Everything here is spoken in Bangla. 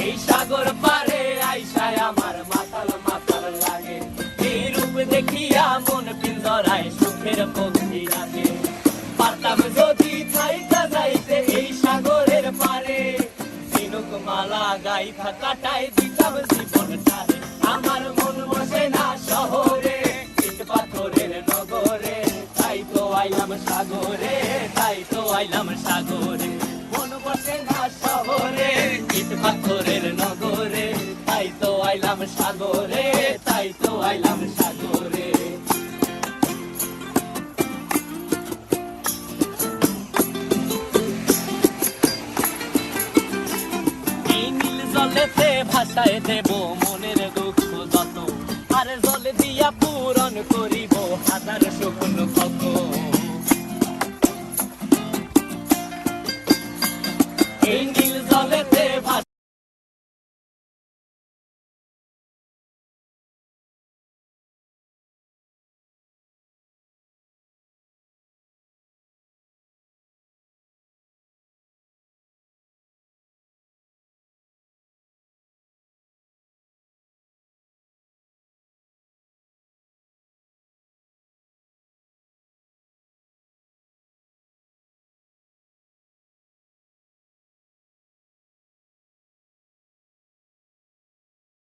এই সাগর পারে আইসায় আমার মাতাল মাতাল লাগে, এই রূপ দেখিয়া মন পিঞ্জরায় সুখের পক্ষী রাখে। পারতাম যদি থাইকা যাইতে এই সাগরের পারে, ঝিনুক মালা গাইথা কাটাই দিতাম জীবনটারে। আমার মন বসে না শহরে, ইট পাথরের নগরে, তাই তো আইলাম সাগরে, তাই তো আইলাম সাগরে। মন বসে না শহরে, ইট পাথরের নগরে, তাই তো আইলাম সাগরে, তাই তো আইলাম সাগরে। এই নীল জলেতে ভাসায় দেব মনের দুঃখ যত, আর জলে দিয়া পূরণ করিব হাজার স্বপ্ন কত। এই নীল জলেতে